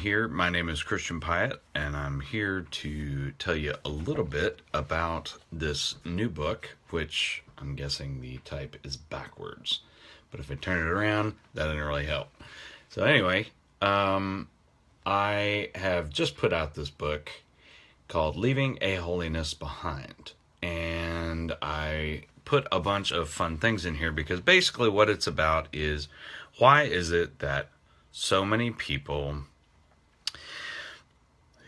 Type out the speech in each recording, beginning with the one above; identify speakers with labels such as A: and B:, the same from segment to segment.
A: here. My name is Christian Piatt, and I'm here to tell you a little bit about this new book, which I'm guessing the type is backwards. But if I turn it around, that doesn't really help. So anyway, I have just put out this book called Leaving A-Holiness Behind. And I put a bunch of fun things in here because basically what it's about is why is it that so many people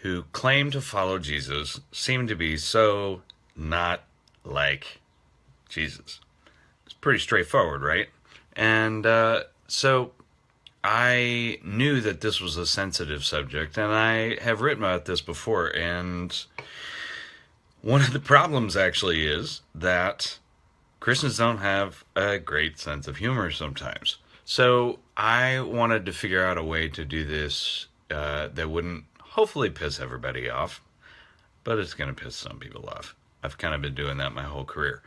A: who claim to follow Jesus seem to be so not like Jesus. It's pretty straightforward, right? And so I knew that this was a sensitive subject, and I have written about this before, and one of the problems actually is that Christians don't have a great sense of humor sometimes. So I wanted to figure out a way to do this that wouldn't hopefully piss everybody off, but it's going to piss some people off. I've kind of been doing that my whole career.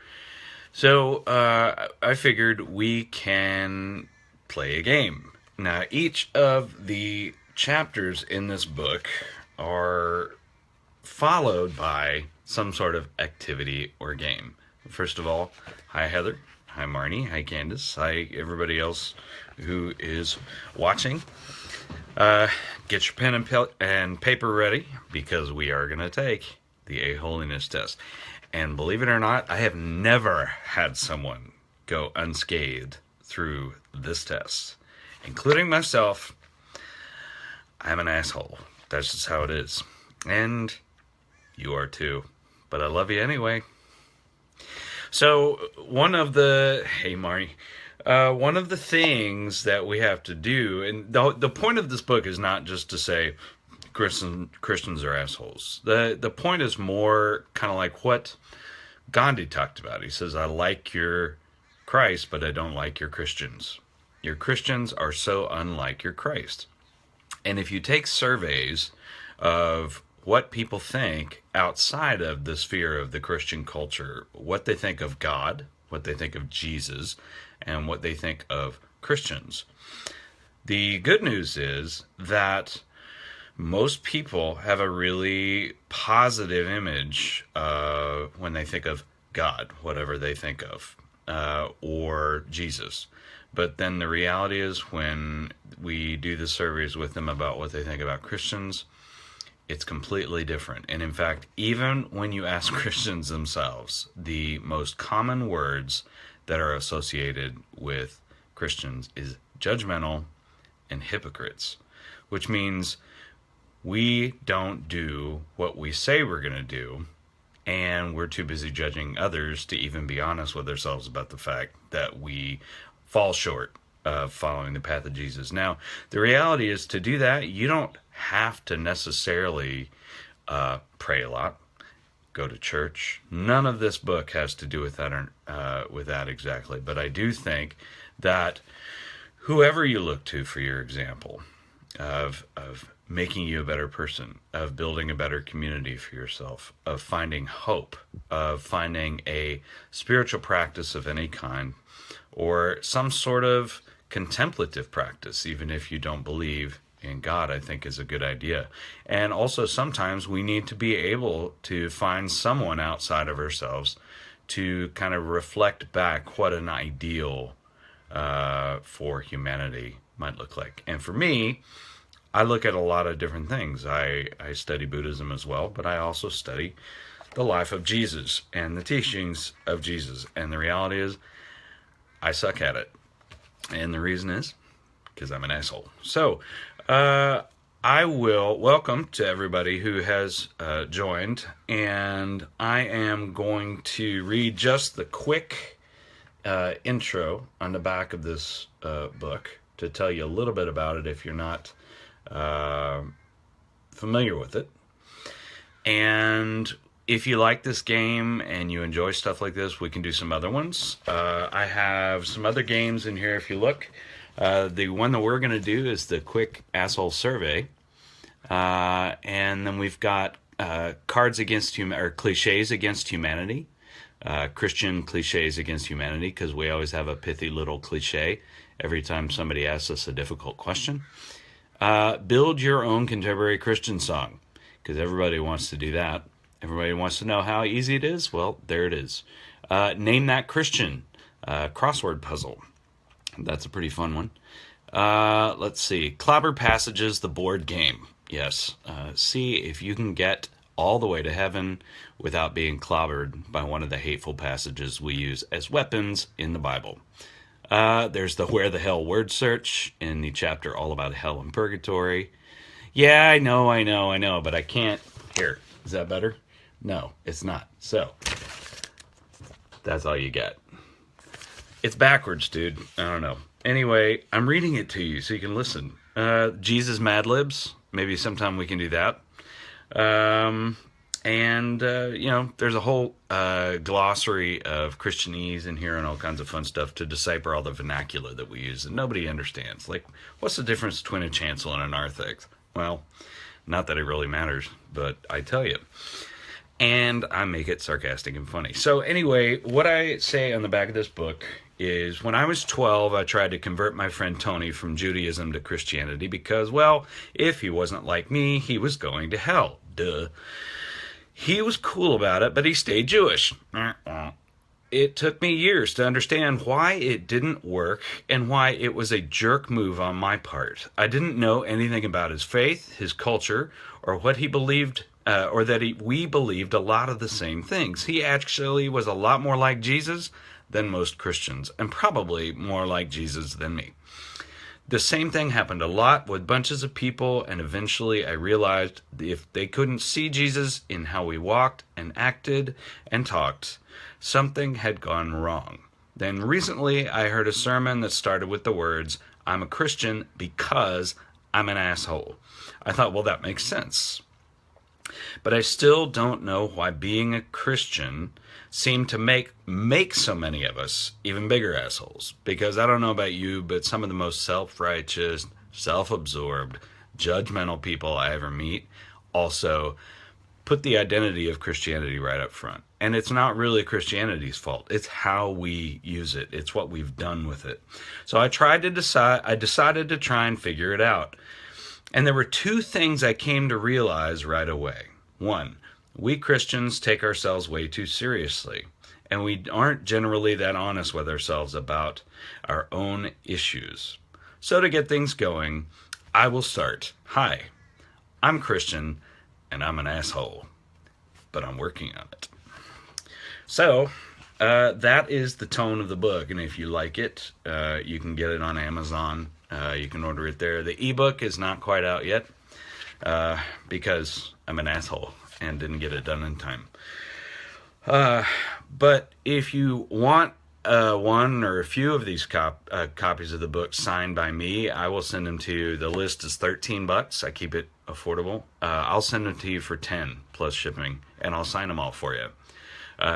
A: So I figured we can play a game. Now, each of the chapters in this book are followed by some sort of activity or game. First of all, hi Heather, hi Marnie, hi Candace, hi everybody else who is watching. Get your pen and paper ready because we are going to take the A-holiness test. And believe it or not, I have never had someone go unscathed through this test, including myself. I'm an asshole. That's just how it is. And you are too. But I love you anyway. So one of the things that we have to do, and the point of this book is not just to say Christians are assholes. The point is more kind of like what Gandhi talked about. He says, I like your Christ, but I don't like your Christians. Your Christians are so unlike your Christ. And if you take surveys of what people think outside of the sphere of the Christian culture, what they think of God, what they think of Jesus, and what they think of Christians. The good news is that most people have a really positive image when they think of God, whatever they think of, or Jesus. But then the reality is when we do the surveys with them about what they think about Christians, it's completely different. And in fact, even when you ask Christians themselves, the most common words that are associated with Christians is judgmental and hypocrites, which means we don't do what we say we're going to do, and we're too busy judging others to even be honest with ourselves about the fact that we fall short of following the path of Jesus. Now, the reality is to do that, you don't have to necessarily pray a lot, go to church. None of this book has to do with that exactly. But I do think that whoever you look to for your example of making you a better person, of building a better community for yourself, of finding hope, of finding a spiritual practice of any kind, or some sort of contemplative practice, even if you don't believe in God, I think is a good idea. And also sometimes we need to be able to find someone outside of ourselves to kind of reflect back what an ideal for humanity might look like. And for me, I look at a lot of different things. I study Buddhism as well, but I also study the life of Jesus and the teachings of Jesus. And the reality is, I suck at it. And the reason is because I'm an asshole. So, I will welcome to everybody who has joined, and I am going to read just the quick intro on the back of this book to tell you a little bit about it if you're not familiar with it. And if you like this game and you enjoy stuff like this, we can do some other ones. I have some other games in here if you look. The one that we're going to do is the quick asshole survey. And then we've got cards against or cliches against humanity. Christian cliches against humanity, because we always have a pithy little cliche every time somebody asks us a difficult question. Build your own contemporary Christian song, because everybody wants to do that. Everybody wants to know how easy it is. Well, there it is. Name that Christian crossword puzzle. That's a pretty fun one. Let's see. Clobber Passages, the board game. Yes. See if you can get all the way to heaven without being clobbered by one of the hateful passages we use as weapons in the Bible. There's the Where the Hell word search in the chapter all about hell and purgatory. Yeah, I know, but I can't. Here, is that better? No, it's not. So, that's all you get. It's backwards, dude. I don't know. Anyway, I'm reading it to you so you can listen. Jesus Mad Libs. Maybe sometime we can do that. There's a whole glossary of Christianese in here and all kinds of fun stuff to decipher all the vernacular that we use that nobody understands. Like, what's the difference between a chancel and a narthex? Well, not that it really matters, but I tell you. And I make it sarcastic and funny. So anyway, what I say on the back of this book is when I was 12, I tried to convert my friend Tony from Judaism to Christianity because, well, if he wasn't like me, he was going to hell. Duh. He was cool about it, but he stayed Jewish. It took me years to understand why it didn't work and why it was a jerk move on my part. I didn't know anything about his faith, his culture, or what he believed, or that we believed a lot of the same things. He actually was a lot more like Jesus than most Christians, and probably more like Jesus than me. The same thing happened a lot with bunches of people, and eventually I realized if they couldn't see Jesus in how we walked and acted and talked, something had gone wrong. Then recently I heard a sermon that started with the words, "I'm a Christian because I'm an asshole." I thought, well, that makes sense. But I still don't know why being a Christian seemed to make so many of us even bigger assholes. Because I don't know about you, but some of the most self-righteous, self-absorbed, judgmental people I ever meet also put the identity of Christianity right up front. And it's not really Christianity's fault. It's how we use it. It's what we've done with it. So I decided to try and figure it out. And there were two things I came to realize right away. One, we Christians take ourselves way too seriously, and we aren't generally that honest with ourselves about our own issues. So to get things going, I will start. Hi, I'm Christian, and I'm an asshole, but I'm working on it. So that is the tone of the book, and if you like it, you can get it on Amazon. You can order it there. The ebook is not quite out yet because I'm an asshole and didn't get it done in time. But if you want one or a few of these copies of the book signed by me, I will send them to you. The list is $13. I keep it affordable. I'll send them to you for $10 plus shipping, and I'll sign them all for you.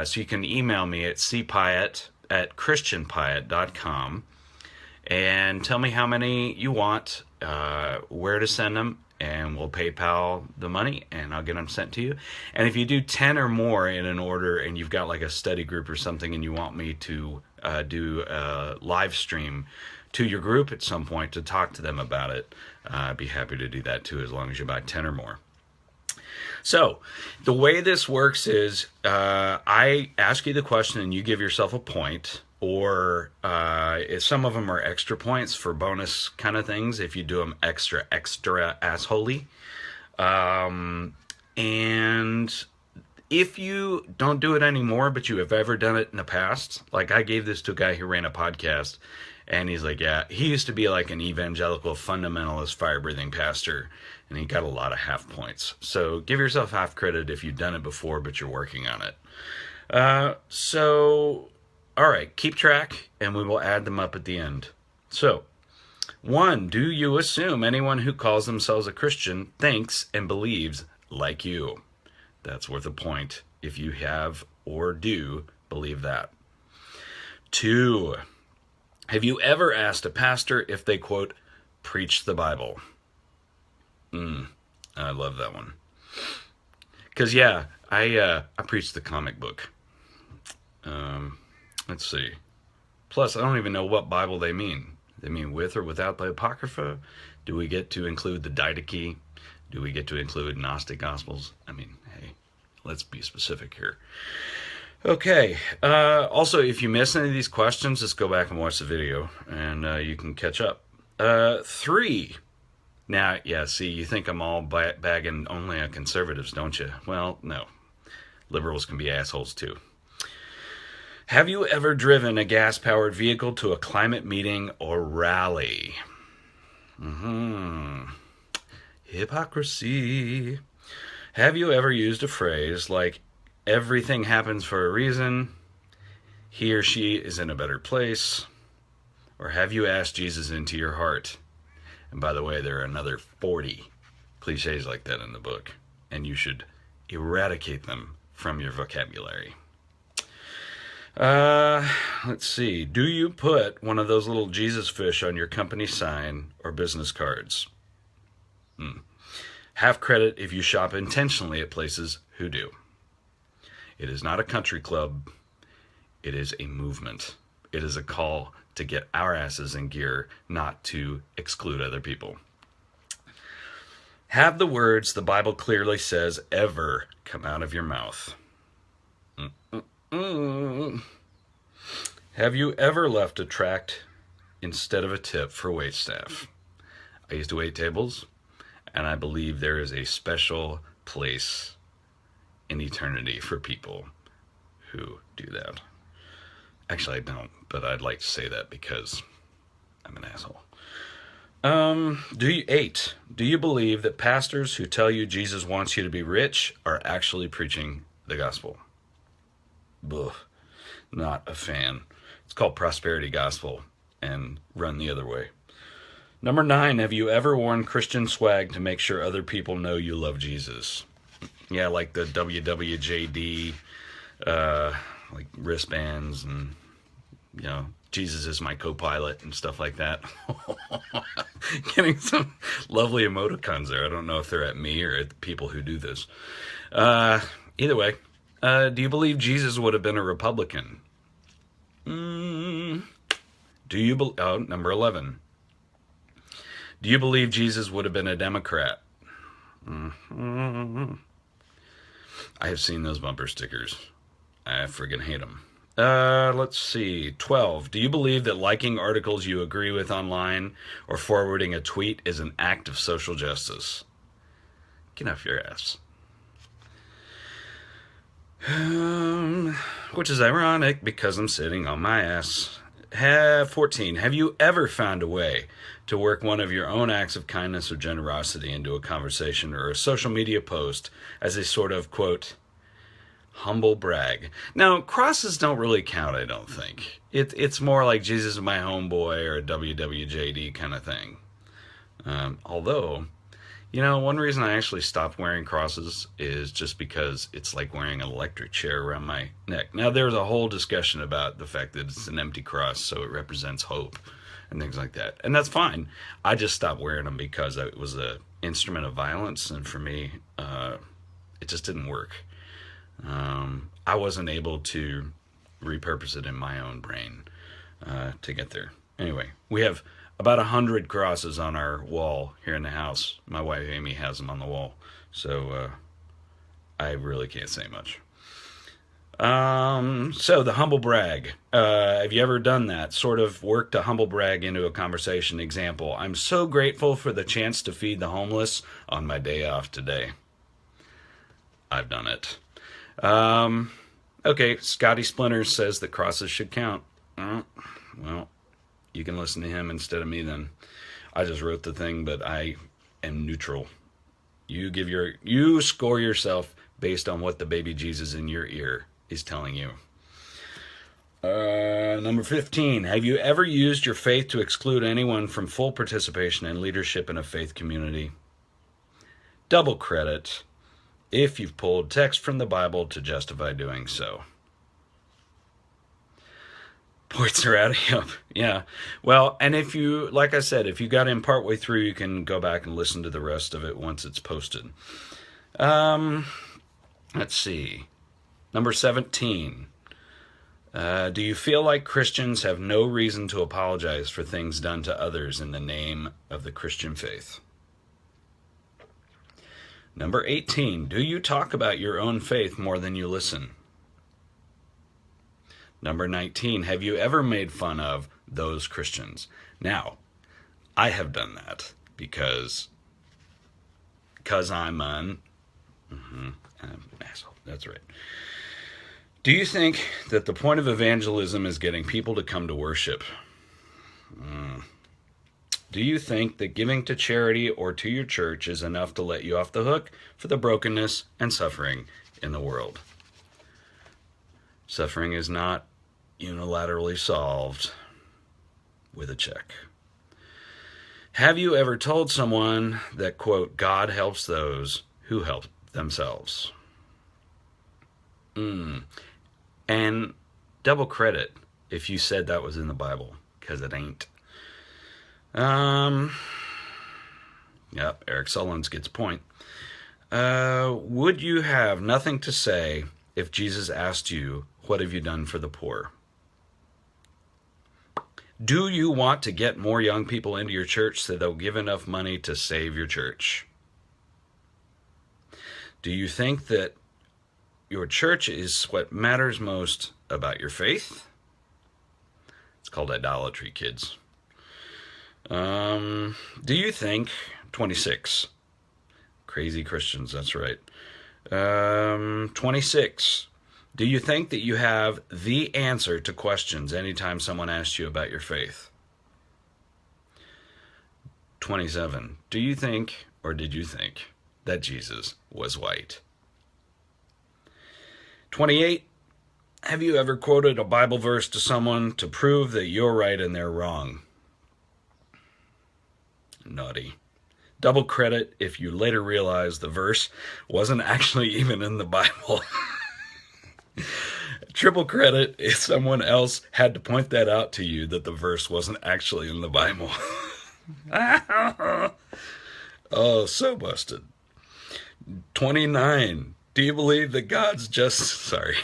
A: So you can email me at cpiatt@christianpiatt.com and tell me how many you want, where to send them, and we'll PayPal the money, and I'll get them sent to you. And if you do 10 or more in an order, and you've got like a study group or something, and you want me to do a live stream to your group at some point to talk to them about it, I'd be happy to do that too, as long as you buy 10 or more. So the way this works is I ask you the question, and you give yourself a point. Or if some of them are extra points for bonus kind of things, if you do them extra assholey. And if you don't do it anymore, but you have ever done it in the past, like I gave this to a guy who ran a podcast, and he's like, yeah, he used to be like an evangelical fundamentalist fire-breathing pastor, and he got a lot of half points. So give yourself half credit if you've done it before, but you're working on it. All right, keep track, and we will add them up at the end. So, 1, do you assume anyone who calls themselves a Christian thinks and believes like you? That's worth a point if you have or do believe that. 2, have you ever asked a pastor if they, quote, preach the Bible? I love that one. Because, yeah, I preach the comic book. Let's see. Plus, I don't even know what Bible they mean. They mean with or without the Apocrypha? Do we get to include the Didache? Do we get to include Gnostic Gospels? I mean, hey, let's be specific here. Okay. Also, if you miss any of these questions, just go back and watch the video, and you can catch up. 3. Now, yeah, see, you think I'm all bagging only on conservatives, don't you? Well, no. Liberals can be assholes, too. Have you ever driven a gas-powered vehicle to a climate meeting or rally? Hypocrisy. Have you ever used a phrase like, everything happens for a reason, he or she is in a better place? Or have you asked Jesus into your heart? And by the way, there are another 40 cliches like that in the book, and you should eradicate them from your vocabulary. Let's see. Do you put one of those little Jesus fish on your company sign or business cards? Have credit if you shop intentionally at places who do. It is not a country club. It is a movement. It is a call to get our asses in gear, not to exclude other people. Have the words the Bible clearly says ever come out of your mouth? Have you ever left a tract instead of a tip for waitstaff? I used to wait tables, and I believe there is a special place in eternity for people who do that. Actually, I don't, but I'd like to say that because I'm an asshole. 8. Do you believe that pastors who tell you Jesus wants you to be rich are actually preaching the gospel? Ugh, not a fan. It's called prosperity gospel and run the other way. Number 9, have you ever worn Christian swag to make sure other people know you love Jesus? Yeah, like the WWJD, like wristbands and, you know, Jesus is my co-pilot and stuff like that. Getting some lovely emoticons there. I don't know if they're at me or at the people who do this. Either way, do you believe Jesus would have been a Republican? Number 11. Do you believe Jesus would have been a Democrat? I have seen those bumper stickers. I friggin' hate them. Let's see. 12. Do you believe that liking articles you agree with online or forwarding a tweet is an act of social justice? Get off your ass. Which is ironic because I'm sitting on my ass. 14. Have you ever found a way to work one of your own acts of kindness or generosity into a conversation or a social media post as a sort of, quote, humble brag? Now, crosses don't really count, I don't think. It's more like Jesus is my homeboy or a WWJD kind of thing. Although, you know, one reason I actually stopped wearing crosses is just because it's like wearing an electric chair around my neck. Now, there's a whole discussion about the fact that it's an empty cross, so it represents hope and things like that. And that's fine. I just stopped wearing them because it was an instrument of violence, and for me, it just didn't work. I wasn't able to repurpose it in my own brain to get there. Anyway, we have about 100 crosses on our wall here in the house. My wife Amy has them on the wall, so I really can't say much. So the humble brag. Have you ever done that? Sort of worked a humble brag into a conversation. Example, I'm so grateful for the chance to feed the homeless on my day off today. I've done it. Okay, Scotty Splinters says that crosses should count. Well, you can listen to him instead of me then. I just wrote the thing, but I am neutral. You score yourself based on what the baby Jesus in your ear is telling you. Number 15. Have you ever used your faith to exclude anyone from full participation and leadership in a faith community? Double credit if you've pulled text from the Bible to justify doing so. Points are adding up. Yeah. Well, and if you, like I said, if you got in partway through, you can go back and listen to the rest of it once it's posted. Let's see. Number 17. Do you feel like Christians have no reason to apologize for things done to others in the name of the Christian faith? Number 18, do you talk about your own faith more than you listen? Number 19, have you ever made fun of those Christians? Now, I have done that because I'm an asshole. That's right. Do you think that the point of evangelism is getting people to come to worship? Do you think that giving to charity or to your church is enough to let you off the hook for the brokenness and suffering in the world? Suffering is not unilaterally solved with a check. Have you ever told someone that, quote, God helps those who help themselves? And double credit if you said that was in the Bible, because it ain't. Yep, Eric Sullins gets a point. Would you have nothing to say if Jesus asked you, what have you done for the poor? Do you want to get more young people into your church so they'll give enough money to save your church? Do you think that your church is what matters most about your faith? It's called idolatry, kids. Do you think, 26, crazy Christians, that's right. 26, do you think that you have the answer to questions anytime someone asks you about your faith? 27, do you think, or did you think, that Jesus was white? 28, have you ever quoted a Bible verse to someone to prove that you're right and they're wrong? Naughty. Double credit if you later realize the verse wasn't actually even in the Bible. Triple credit if someone else had to point that out to you that the verse wasn't actually in the Bible. Oh, so busted. 29. Do you believe that God's just... Sorry.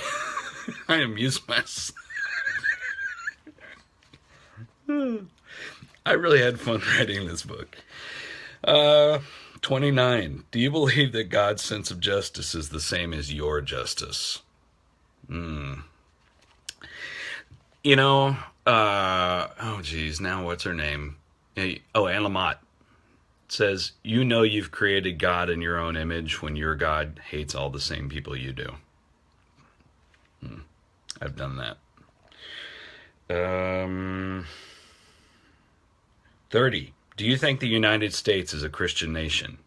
A: I amuse myself. I really had fun writing this book. 29. Do you believe that God's sense of justice is the same as your justice? Oh geez, now what's her name? Oh, Anne Lamott says, you know you've created God in your own image when your God hates all the same people you do. I've done that. 30. Do you think the United States is a Christian nation?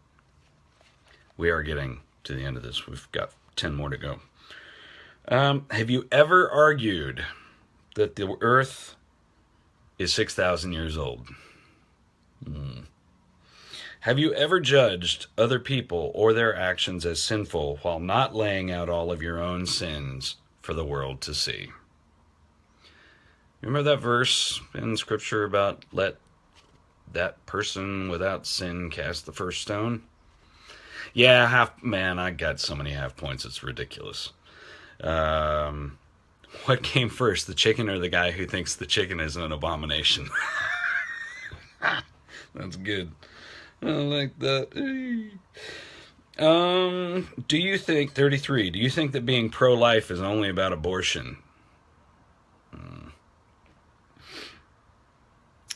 A: We are getting to the end of this. We've got 10 more to go. Have you ever argued that the earth is 6,000 years old? Have you ever judged other people or their actions as sinful while not laying out all of your own sins for the world to see? Remember that verse in Scripture about let that person without sin cast the first stone? Yeah, I got so many half points, it's ridiculous. What came first, the chicken or the guy who thinks the chicken is an abomination? That's good. I like that. Do you think, 33, do you think that being pro-life is only about abortion?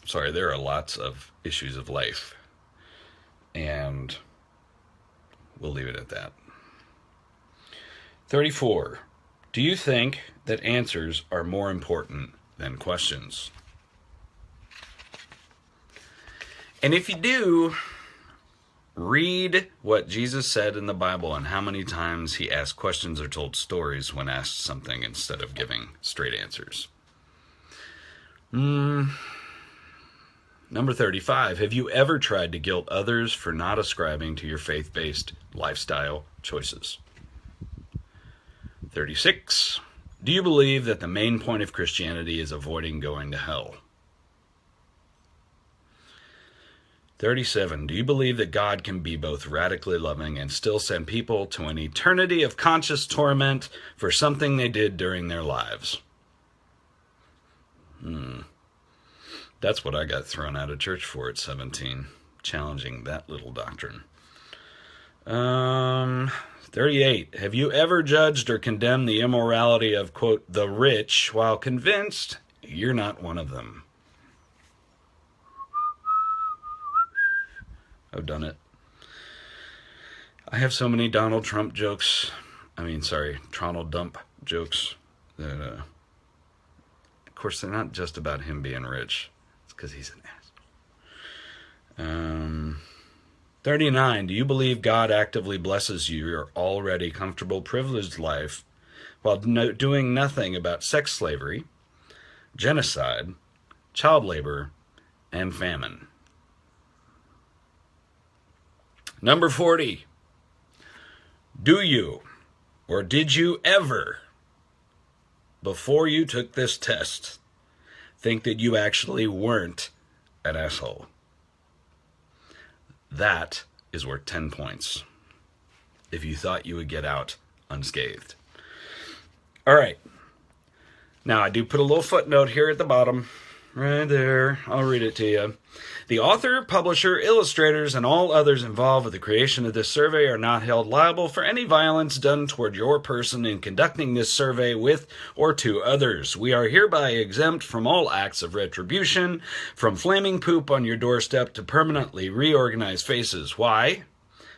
A: Sorry, there are lots of issues of life, and we'll leave it at that. 34. Do you think that answers are more important than questions? And if you do, read what Jesus said in the Bible and how many times he asked questions or told stories when asked something instead of giving straight answers. Number 35, have you ever tried to guilt others for not ascribing to your faith-based lifestyle choices? 36, do you believe that the main point of Christianity is avoiding going to hell? 37, do you believe that God can be both radically loving and still send people to an eternity of conscious torment for something they did during their lives? That's what I got thrown out of church for at 17, challenging that little doctrine. 38. Have you ever judged or condemned the immorality of, quote, the rich while convinced you're not one of them? I've done it. I have so many Donald Trump jokes. Donald Dump jokes that, of course, they're not just about him being rich. It's because he's an ass. 39. Do you believe God actively blesses your already comfortable, privileged life while doing nothing about sex slavery, genocide, child labor, and famine? Number 40. Do you, or did you ever, before you took this test, think that you actually weren't an asshole? That is worth 10 points. If you thought you would get out unscathed. All right. Now, I do put a little footnote here at the bottom. Right there. I'll read it to you. The author, publisher, illustrators, and all others involved with the creation of this survey are not held liable for any violence done toward your person in conducting this survey with or to others. We are hereby exempt from all acts of retribution, from flaming poop on your doorstep to permanently reorganized faces. Why?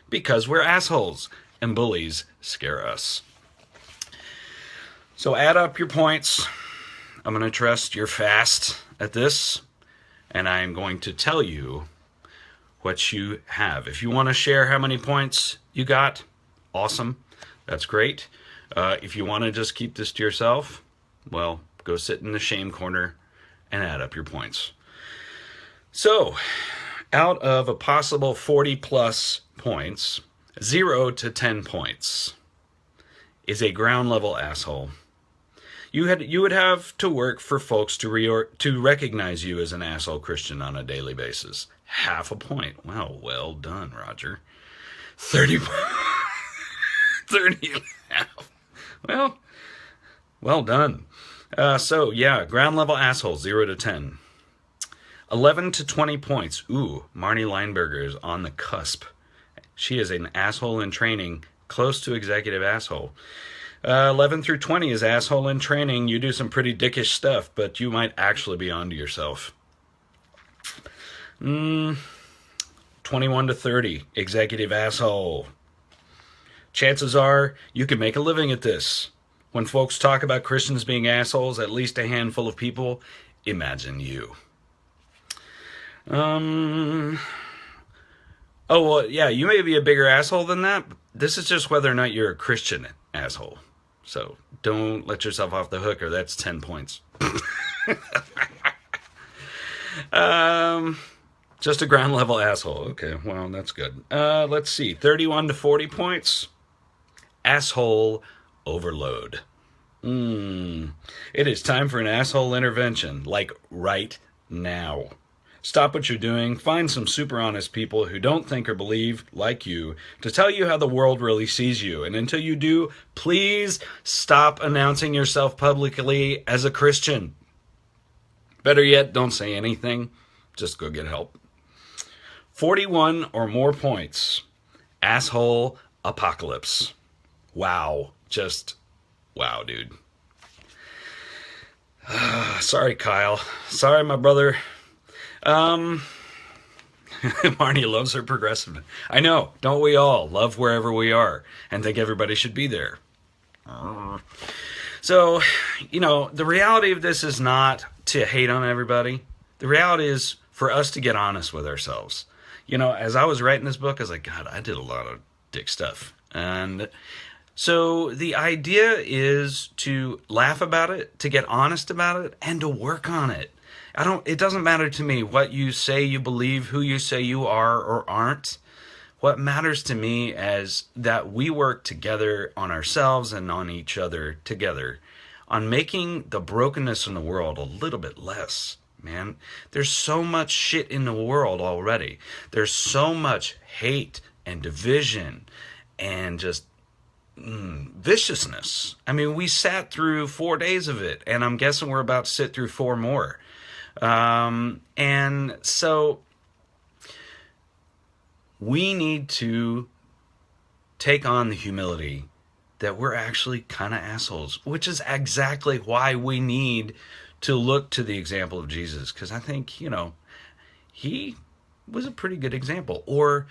A: Because we're assholes, and bullies scare us. So add up your points. I'm going to trust you're fast at this, and I'm going to tell you what you have. If you want to share how many points you got, awesome. That's great. If you want to just keep this to yourself, well, go sit in the shame corner and add up your points. So, out of a possible 40 plus points, 0 to 10 points is a ground level asshole. You would have to work for folks to recognize you as an asshole Christian on a daily basis. Half a point. Wow, well done, Roger. 30 and a half. Well done. Ground level asshole, 0 to 10. 11 to 20 points. Ooh, Marnie Leinberger is on the cusp. She is an asshole in training, close to executive asshole. 11 through 20 is asshole in training. You do some pretty dickish stuff, but you might actually be onto yourself. 21 to 30, executive asshole. Chances are you can make a living at this. When folks talk about Christians being assholes, at least a handful of people imagine you. You may be a bigger asshole than that. But this is just whether or not you're a Christian asshole. So don't let yourself off the hook, or that's 10 points. Just a ground level asshole. Okay, well, that's good. Let's see. 31 to 40 points. Asshole overload. It is time for an asshole intervention, like right now. Stop what you're doing, find some super honest people who don't think or believe like you to tell you how the world really sees you. And until you do, please stop announcing yourself publicly as a Christian. Better yet, don't say anything. Just go get help. 41 or more points. Asshole apocalypse. Wow. Just wow, dude. Sorry, Kyle. Sorry, my brother. Marnie loves her progressive. I know, don't we all love wherever we are and think everybody should be there? So, the reality of this is not to hate on everybody. The reality is for us to get honest with ourselves. As I was writing this book, I was like, God, I did a lot of dick stuff. And so the idea is to laugh about it, to get honest about it, and to work on it. It doesn't matter to me what you say you believe, who you say you are or aren't. What matters to me is that we work together on ourselves and on each other together on making the brokenness in the world a little bit less, man. There's so much shit in the world already. There's so much hate and division and just viciousness. I mean, we sat through 4 days of it, and I'm guessing we're about to sit through four more. And so we need to take on the humility that we're actually kind of assholes, which is exactly why we need to look to the example of Jesus. Because I think, he was a pretty good example. Or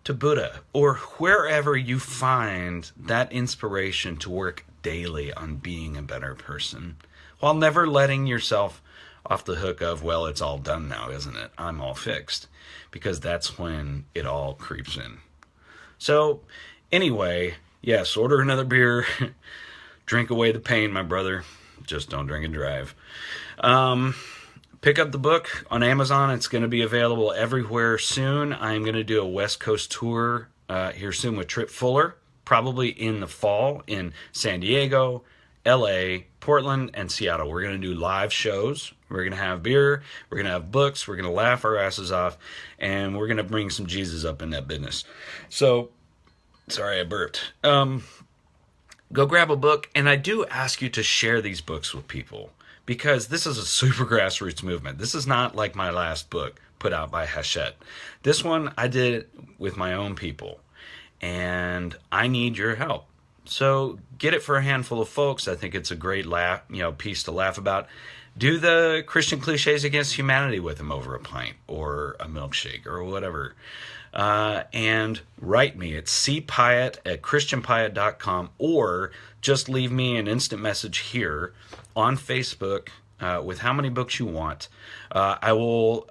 A: to Buddha, or wherever you find that inspiration to work daily on being a better person, while never letting yourself off the hook of, well, it's all done now, isn't it? I'm all fixed. Because that's when it all creeps in. So, anyway, yes, order another beer. Drink away the pain, my brother. Just don't drink and drive. Pick up the book on Amazon. It's going to be available everywhere soon. I'm going to do a West Coast tour here soon with Trip Fuller, probably in the fall in San Diego, LA, Portland, and Seattle. We're going to do live shows. We're going to have beer. We're going to have books. We're going to laugh our asses off. And we're going to bring some Jesus up in that business. So, sorry I burped. Go grab a book. And I do ask you to share these books with people, because this is a super grassroots movement. This is not like my last book put out by Hachette. This one I did with my own people. And I need your help. So get it for a handful of folks. I think it's a great piece to laugh about. Do the Christian cliches against humanity with them over a pint or a milkshake or whatever. And write me at cpiatt@christianpiatt.com, or just leave me an instant message here on Facebook with how many books you want. I will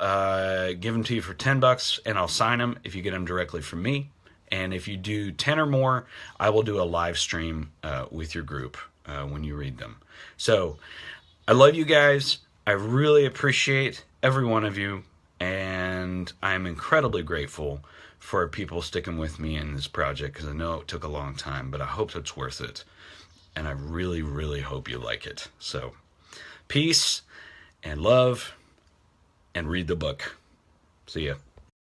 A: give them to you for $10, and I'll sign them if you get them directly from me. And if you do 10 or more, I will do a live stream with your group when you read them. So I love you guys. I really appreciate every one of you. And I'm incredibly grateful for people sticking with me in this project, because I know it took a long time, but I hope it's worth it. And I really, really hope you like it. So peace and love, and read the book. See ya.